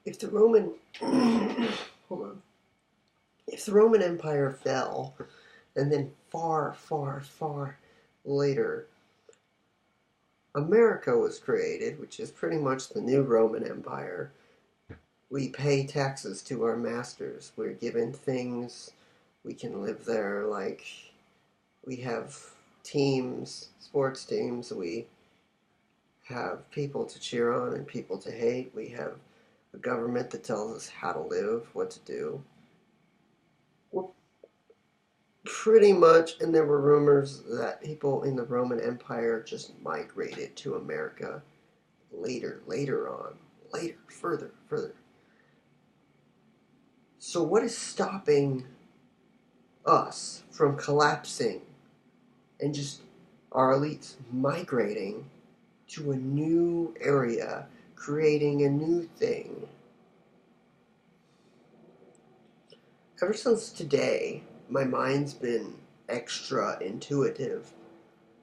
If the Roman hold on, if the Roman Empire fell, and then far, far, far later, America was created, which is pretty much the new Roman Empire. We pay taxes to our masters. We're given things. We can live there. Like, we have teams, sports teams. We have people to cheer on and people to hate. We have a government that tells us how to live, what to do. We're pretty much, and there were rumors that people in the Roman Empire just migrated to America later on, further. So what is stopping us from collapsing and just our elites migrating to a new area, creating a new thing? Ever since today, my mind's been extra intuitive.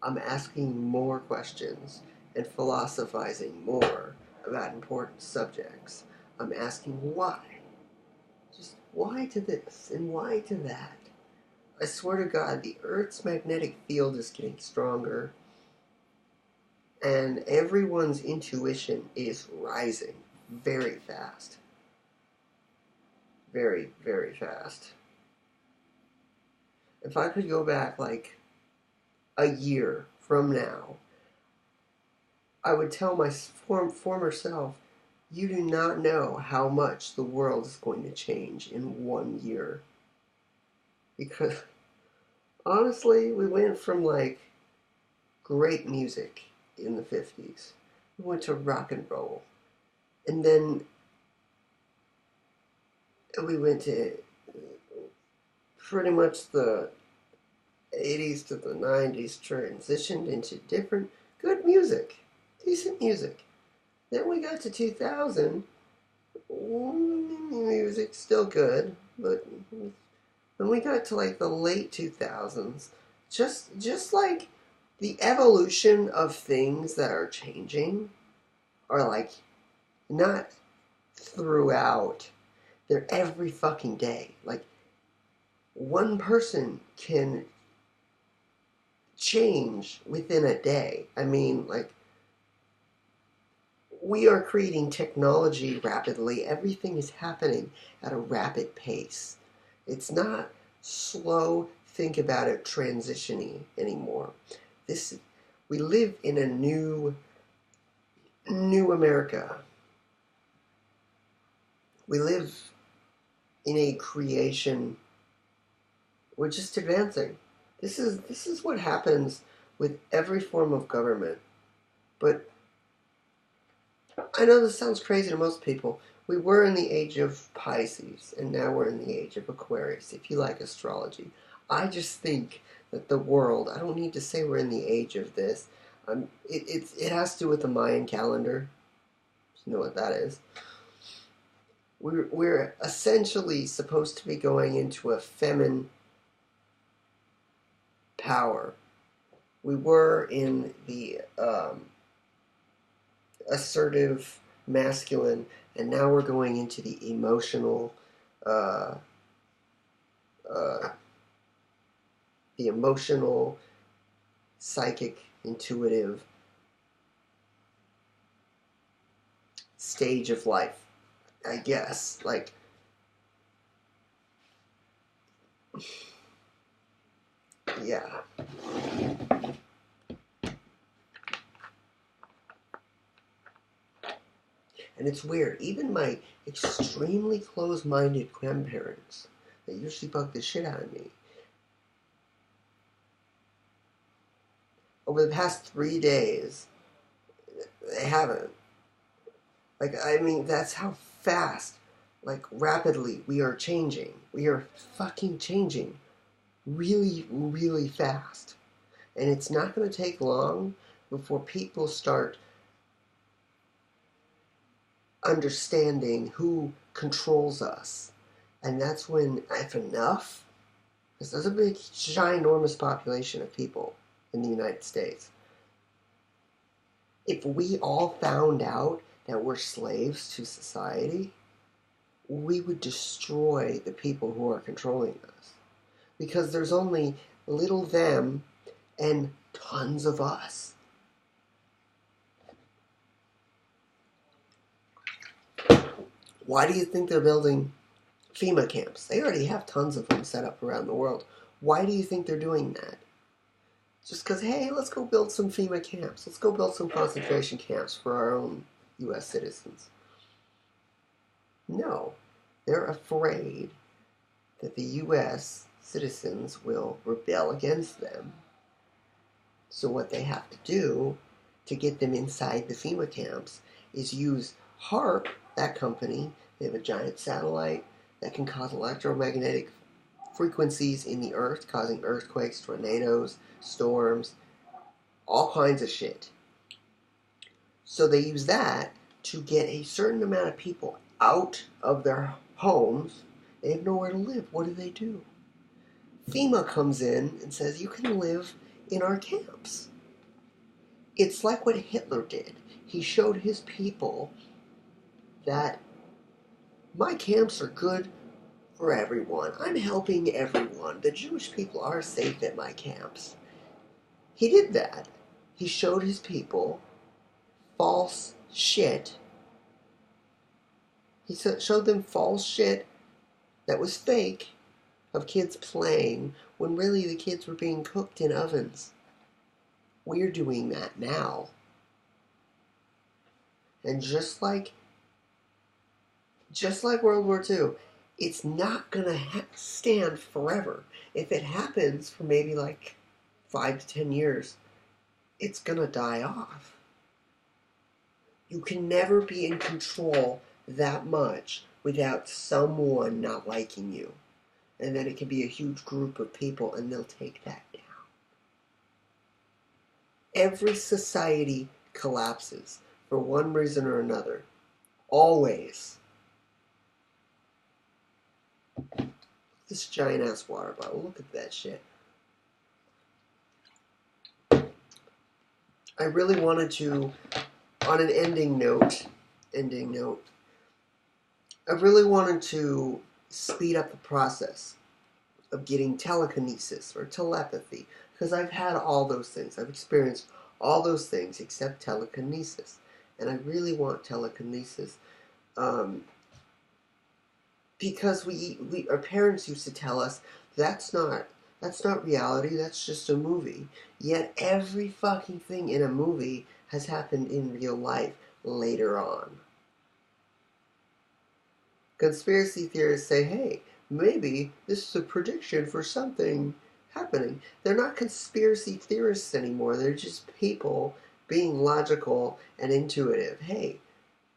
I'm asking more questions and philosophizing more about important subjects. I'm asking why. Just why to this and why to that? I swear to God, the Earth's magnetic field is getting stronger, and everyone's intuition is rising very fast. Very, very fast. If I could go back like a year from now, I would tell my former self, you do not know how much the world is going to change in 1 year. Because honestly, we went from like great music in the 50s. We went to rock and roll. And then we went to pretty much the 80s to the 90s, transitioned into different good music, decent music. Then we got to 2000, music still good, but when we got to like the late 2000s, just like the evolution of things that are changing are like not throughout, they're every fucking day. Like, one person can change within a day. I mean, like, we are creating technology rapidly. Everything is happening at a rapid pace. It's not slow, think about it, transitioning anymore. We live in a new America. We live in a creation. We're just advancing. This is what happens with every form of government. But I know this sounds crazy to most people. We were in the age of Pisces, and now we're in the age of Aquarius, if you like astrology. I just think that the world, I don't need to say we're in the age of this. It has to do with the Mayan calendar. You know what that is. We're essentially supposed to be going into a feminine power. We were in the assertive masculine, and now we're going into the emotional, uh, uh, psychic, intuitive stage of life, I guess. Like, yeah. And it's weird. Even my extremely close-minded grandparents that usually bug the shit out of me, over the past 3 days, they haven't. Like, I mean, that's how fast, like, rapidly we are changing. We are fucking changing really, really fast. And it's not going to take long before people start understanding who controls us. And that's when, if enough, because there's a big, ginormous population of people in the United States, if we all found out that we're slaves to society, we would destroy the people who are controlling us. Because there's only little them and tons of us. Why do you think they're building FEMA camps? They already have tons of them set up around the world. Why do you think they're doing that? Just because, hey, let's go build some FEMA camps. Let's go build some concentration camps for our own U.S. citizens. No, they're afraid that the U.S. citizens will rebel against them. So what they have to do to get them inside the FEMA camps is use HAARP, that company. They have a giant satellite that can cause electromagnetic frequencies in the earth, causing earthquakes, tornadoes, storms, all kinds of shit. So they use that to get a certain amount of people out of their homes. They have nowhere to live. What do? FEMA comes in and says, you can live in our camps. It's like what Hitler did. He showed his people that my camps are good for everyone. I'm helping everyone. The Jewish people are safe at my camps. He did that. He showed his people false shit. He showed them false shit that was fake of kids playing when really the kids were being cooked in ovens. We're doing that now. And just like World War II, it's not going to stand forever. If it happens for maybe like 5 to 10 years, it's going to die off. You can never be in control that much without someone not liking you. And then it can be a huge group of people and they'll take that down. Every society collapses for one reason or another. Always. This giant ass water bottle. Look at that shit. I really wanted to, on an ending note, I really wanted to speed up the process of getting telekinesis or telepathy, because I've had all those things. I've experienced all those things except telekinesis, and I really want telekinesis. Because our parents used to tell us that's not reality, that's just a movie. Yet every fucking thing in a movie has happened in real life later on. Conspiracy theorists say, hey, maybe this is a prediction for something happening. They're not conspiracy theorists anymore. They're just people being logical and intuitive. Hey,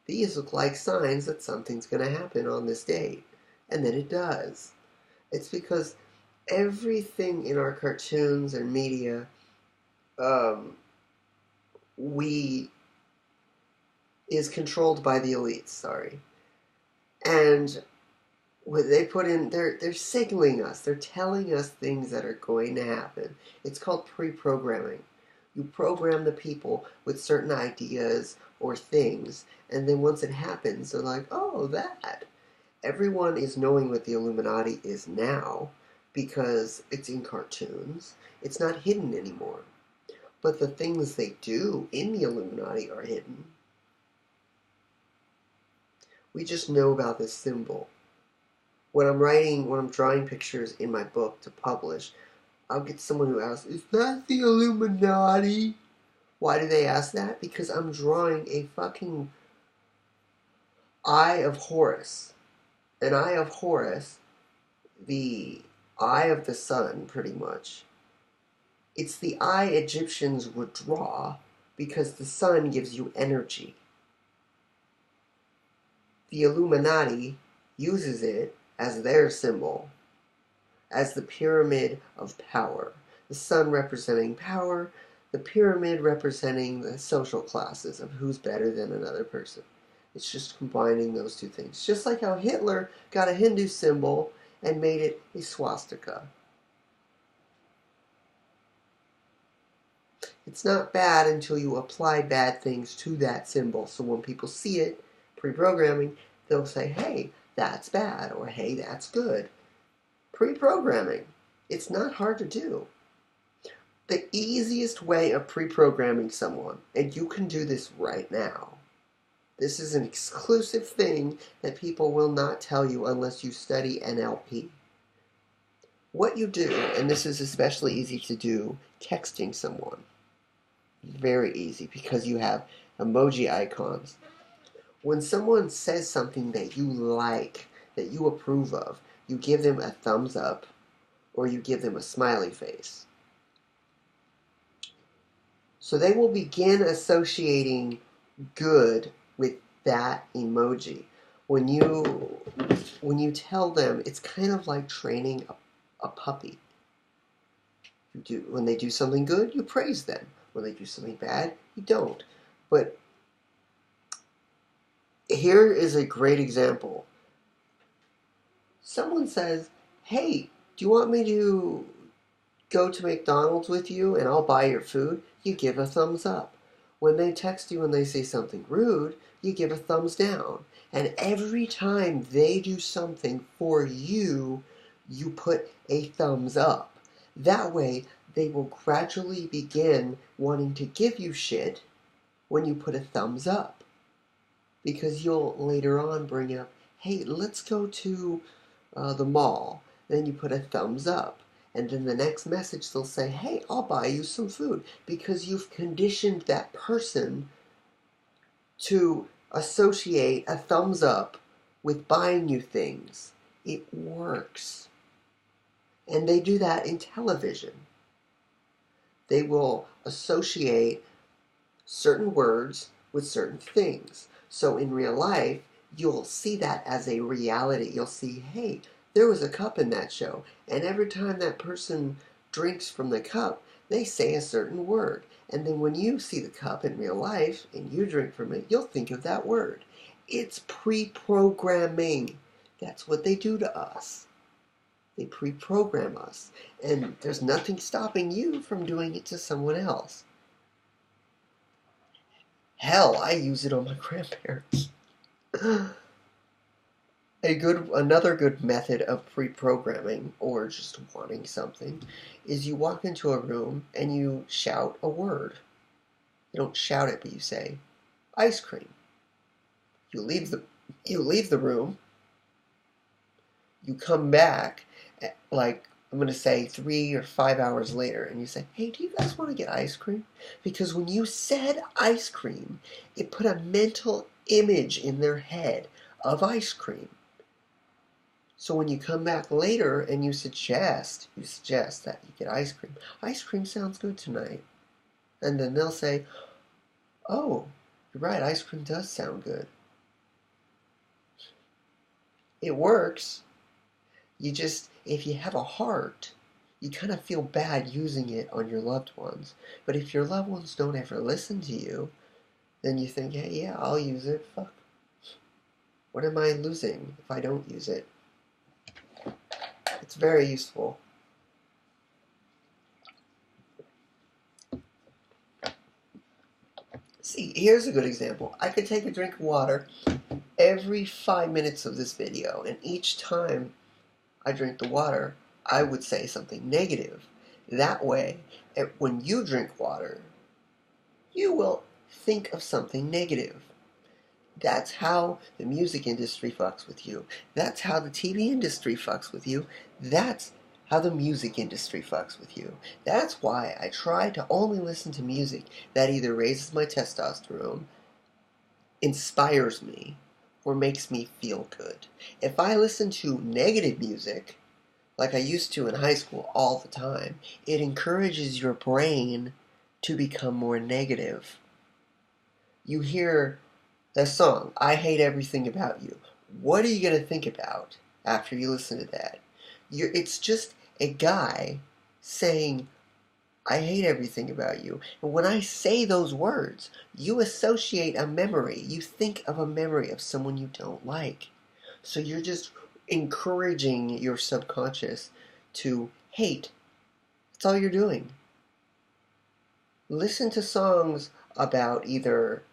these look like signs that something's going to happen on this date. And then it does. It's because everything in our cartoons and media, is controlled by the elites, sorry. And what they put in, they're signaling us. They're telling us things that are going to happen. It's called pre-programming. You program the people with certain ideas or things, and then once it happens, they're like, oh, that. Everyone is knowing what the Illuminati is now because it's in cartoons. It's not hidden anymore. But the things they do in the Illuminati are hidden. We just know about this symbol. When I'm drawing pictures in my book to publish, I'll get someone who asks, is that the Illuminati? Why do they ask that? Because I'm drawing a fucking Eye of Horus. An Eye of Horus, the eye of the sun, pretty much. It's the eye Egyptians would draw because the sun gives you energy. The Illuminati uses it as their symbol, as the pyramid of power. The sun representing power, the pyramid representing the social classes of who's better than another person. It's just combining those two things. Just like how Hitler got a Hindu symbol and made it a swastika. It's not bad until you apply bad things to that symbol. So when people see it, pre-programming, they'll say, hey, that's bad, or hey, that's good. Pre-programming. It's not hard to do. The easiest way of pre-programming someone, and you can do this right now. This is an exclusive thing that people will not tell you unless you study NLP. What you do, and this is especially easy to do texting someone. Very easy because you have emoji icons. When someone says something that you like, that you approve of, you give them a thumbs up or you give them a smiley face. So they will begin associating good with that emoji. When you tell them, it's kind of like training a puppy. When they do something good, you praise them. When they do something bad, you don't. But here is a great example. Someone says, hey, do you want me to go to McDonald's with you and I'll buy your food? You give a thumbs up. When they text you and they say something rude, you give a thumbs down. And every time they do something for you, you put a thumbs up. That way, they will gradually begin wanting to give you shit when you put a thumbs up. Because you'll later on bring up, hey, let's go to the mall. Then you put a thumbs up. And then the next message they'll say, hey, I'll buy you some food. Because you've conditioned that person to associate a thumbs up with buying you things. It works. And they do that in television. They will associate certain words with certain things. So in real life, you'll see that as a reality. You'll see, hey, there was a cup in that show, and every time that person drinks from the cup, they say a certain word. And then when you see the cup in real life and you drink from it, you'll think of that word. It's pre-programming. That's what they do to us. They pre-program us. And there's nothing stopping you from doing it to someone else. Hell, I use it on my grandparents. Another good method of pre-programming, or just wanting something, is you walk into a room and you shout a word. You don't shout it, but you say, ice cream. You leave the room. You come back, like, I'm going to say 3 or 5 hours later, and you say, hey, do you guys want to get ice cream? Because when you said ice cream, it put a mental image in their head of ice cream. So when you come back later and you suggest that you get ice cream sounds good tonight. And then they'll say, oh, you're right, ice cream does sound good. It works. If you have a heart, you kind of feel bad using it on your loved ones. But if your loved ones don't ever listen to you, then you think, hey, yeah, I'll use it. Fuck. What am I losing if I don't use it? It's very useful. See, here's a good example. I could take a drink of water every 5 minutes of this video, and each time I drink the water, I would say something negative. That way, when you drink water, you will think of something negative. That's how the music industry fucks with you. That's how the TV industry fucks with you. That's how the music industry fucks with you. That's why I try to only listen to music that either raises my testosterone, inspires me, or makes me feel good. If I listen to negative music, like I used to in high school all the time, it encourages your brain to become more negative. You hear the song, I Hate Everything About You. What are you going to think about after you listen to that? It's just a guy saying, I hate everything about you. And when I say those words, you associate a memory. You think of a memory of someone you don't like. So you're just encouraging your subconscious to hate. That's all you're doing. Listen to songs about either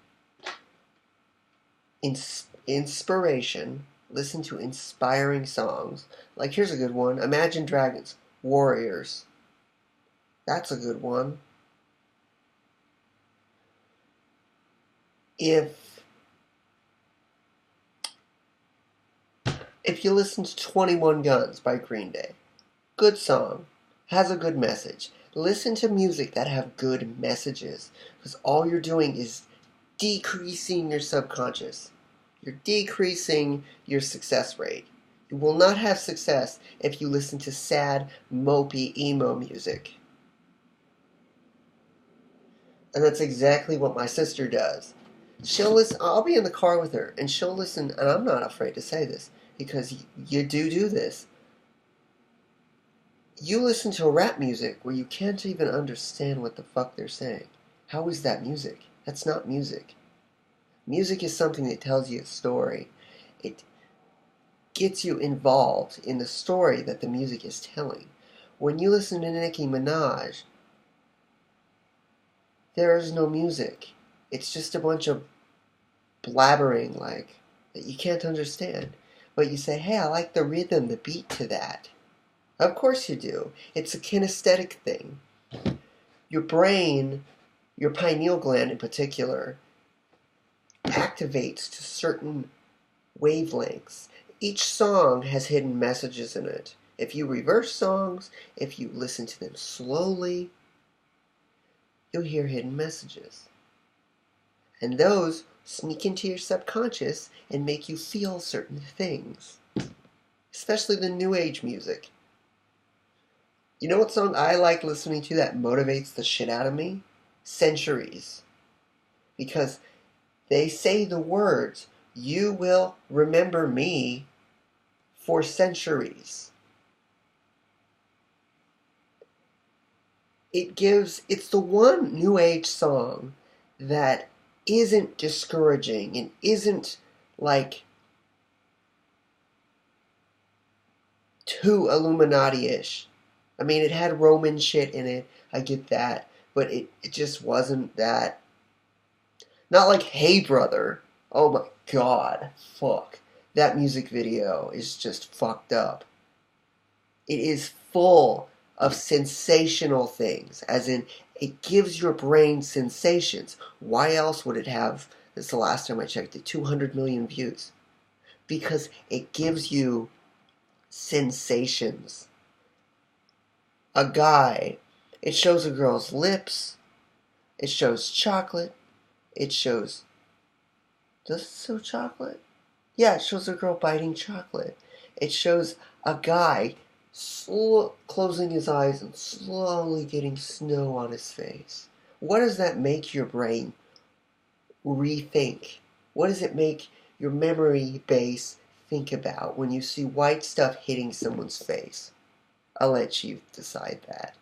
inspiration Listen to inspiring songs. Like, here's a good one. Imagine Dragons, Warriors. That's a good one. If you listen to 21 Guns by Green Day, good song, has a good message. Listen to music that have good messages, because all you're doing is decreasing your subconscious. You're decreasing your success rate. You will not have success if you listen to sad, mopey, emo music. And that's exactly what my sister does. She'll listen, I'll be in the car with her, and she'll listen, and I'm not afraid to say this, because you do this. You listen to rap music where you can't even understand what the fuck they're saying. How is that music? That's not music. Music is something that tells you a story. It gets you involved in the story that the music is telling. When you listen to Nicki Minaj, there is no music. It's just a bunch of blabbering like that you can't understand. But you say, hey, I like the rhythm, the beat to that. Of course you do. It's a kinesthetic thing. Your brain, your pineal gland in particular, activates to certain wavelengths. Each song has hidden messages in it. If you reverse songs, if you listen to them slowly, you'll hear hidden messages. And those sneak into your subconscious and make you feel certain things. Especially the new age music. You know what song I like listening to that motivates the shit out of me? Centuries. Because they say the words, you will remember me for centuries. It's the one new age song that isn't discouraging and isn't like too Illuminati-ish. I mean, it had Roman shit in it, I get that, but it just wasn't that. Not like Hey Brother. Oh my god, fuck. That music video is just fucked up. It is full of sensational things, as in, it gives your brain sensations. Why else would it have, this is the last time I checked it, 200 million views? Because it gives you sensations. A guy, it shows a girl's lips, it shows chocolate, it shows, does it show chocolate? Yeah, it shows a girl biting chocolate. It shows a guy closing his eyes and slowly getting snow on his face. What does that make your brain rethink? What does it make your memory base think about when you see white stuff hitting someone's face? I'll let you decide that.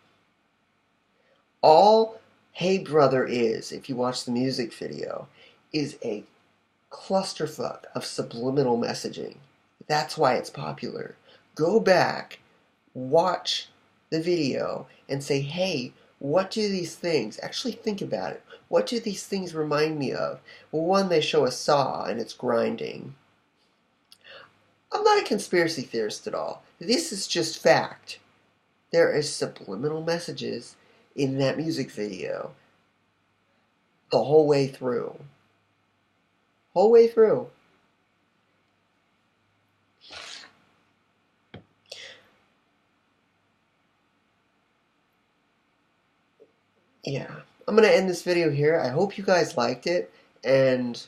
All Hey Brother is, if you watch the music video, is a clusterfuck of subliminal messaging. That's why it's popular. Go back, watch the video, and say, hey, what do these things, actually think about it, what do these things remind me of? Well, one, they show a saw and it's grinding. I'm not a conspiracy theorist at all. This is just fact. There is subliminal messages in that music video the whole way through. Whole way through. Yeah, I'm going to end this video here. I hope you guys liked it, and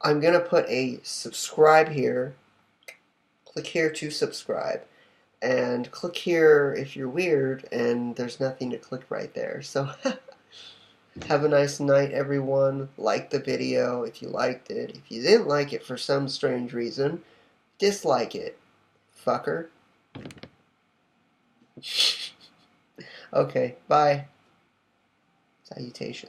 I'm going to put a subscribe here. Click here to subscribe, and click here if you're weird, and there's nothing to click right there. So, have a nice night, everyone. Like the video if you liked it. If you didn't like it for some strange reason, dislike it, fucker. Okay, bye. Salutations.